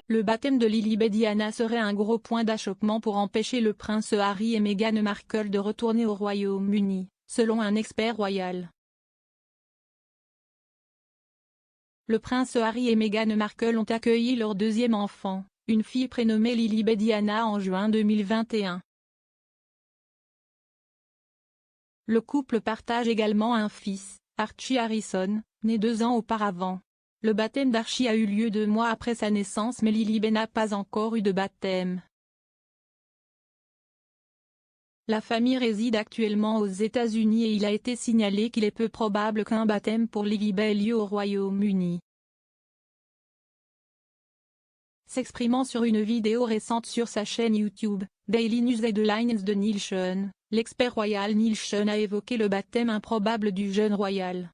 Le baptême de Lilibet Diana serait un gros point d'achoppement pour empêcher le prince Harry et Meghan Markle de retourner au Royaume-Uni, selon un expert royal. Le prince Harry et Meghan Markle ont accueilli leur deuxième enfant, une fille prénommée Lilibet Diana en juin 2021. Le couple partage également un fils, Archie Harrison, né 2 ans auparavant. Le baptême d'Archie a eu lieu 2 mois après sa naissance, mais Lilibet n'a pas encore eu de baptême. La famille réside actuellement aux États-Unis et il a été signalé qu'il est peu probable qu'un baptême pour Lilibet ait lieu au Royaume-Uni. S'exprimant sur une vidéo récente sur sa chaîne YouTube, Daily News Headlines de Neil Sean, l'expert royal Neil Sean a évoqué le baptême improbable du jeune royal.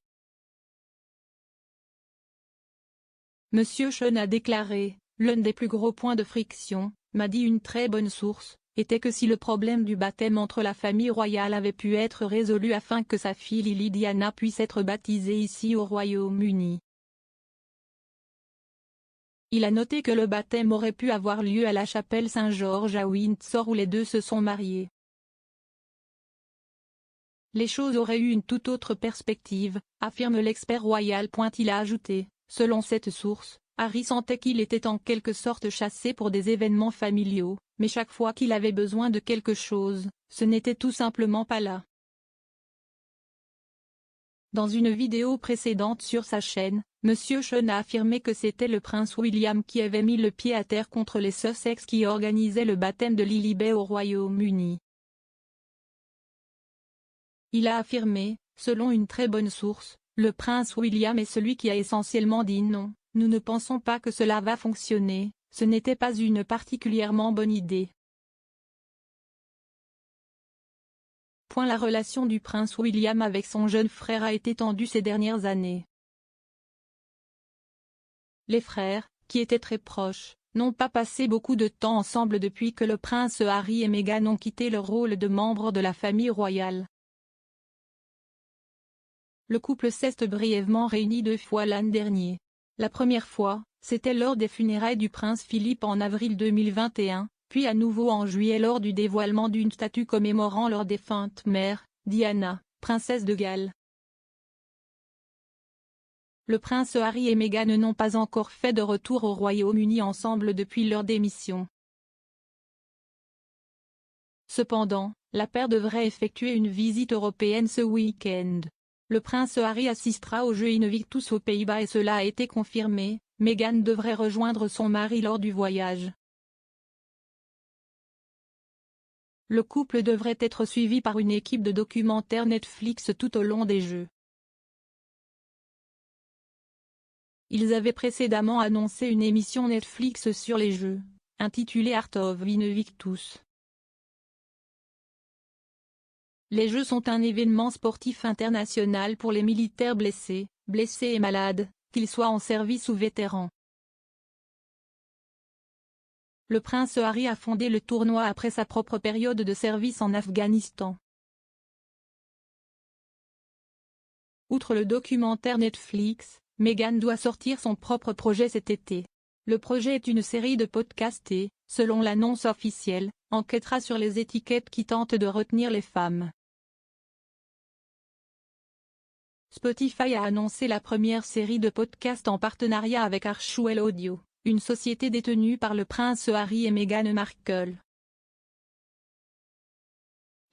Monsieur Sean a déclaré, l'un des plus gros points de friction, m'a dit une très bonne source, était que si le problème du baptême entre la famille royale avait pu être résolu afin que sa fille Lily Diana puisse être baptisée ici au Royaume-Uni. Il a noté que le baptême aurait pu avoir lieu à la chapelle Saint-Georges à Windsor où les deux se sont mariés. Les choses auraient eu une toute autre perspective, affirme l'expert royal. Il a ajouté, selon cette source, Harry sentait qu'il était en quelque sorte chassé pour des événements familiaux, mais chaque fois qu'il avait besoin de quelque chose, ce n'était tout simplement pas là. Dans une vidéo précédente sur sa chaîne, Monsieur Sean a affirmé que c'était le prince William qui avait mis le pied à terre contre les Sussex qui organisaient le baptême de Lilibet au Royaume-Uni. Il a affirmé, selon une très bonne source, le prince William est celui qui a essentiellement dit non, nous ne pensons pas que cela va fonctionner, ce n'était pas une particulièrement bonne idée. La relation du prince William avec son jeune frère a été tendue ces dernières années. Les frères, qui étaient très proches, n'ont pas passé beaucoup de temps ensemble depuis que le prince Harry et Meghan ont quitté leur rôle de membres de la famille royale. Le couple s'est brièvement réuni 2 fois l'an dernier. La première fois, c'était lors des funérailles du prince Philippe en avril 2021, puis à nouveau en juillet lors du dévoilement d'une statue commémorant leur défunte mère, Diana, princesse de Galles. Le prince Harry et Meghan n'ont pas encore fait de retour au Royaume-Uni ensemble depuis leur démission. Cependant, la paire devrait effectuer une visite européenne ce week-end. Le prince Harry assistera aux Jeux Invictus aux Pays-Bas et cela a été confirmé, Meghan devrait rejoindre son mari lors du voyage. Le couple devrait être suivi par une équipe de documentaires Netflix tout au long des Jeux. Ils avaient précédemment annoncé une émission Netflix sur les Jeux, intitulée Art of Invictus. Les Jeux sont un événement sportif international pour les militaires blessés et malades, qu'ils soient en service ou vétérans. Le prince Harry a fondé le tournoi après sa propre période de service en Afghanistan. Outre le documentaire Netflix, Meghan doit sortir son propre projet cet été. Le projet est une série de podcasts et, selon l'annonce officielle, enquêtera sur les étiquettes qui tentent de retenir les femmes. Spotify a annoncé la première série de podcasts en partenariat avec Archewell Audio, une société détenue par le prince Harry et Meghan Markle.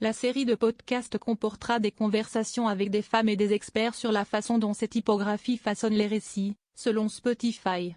La série de podcasts comportera des conversations avec des femmes et des experts sur la façon dont ces typographies façonnent les récits, selon Spotify.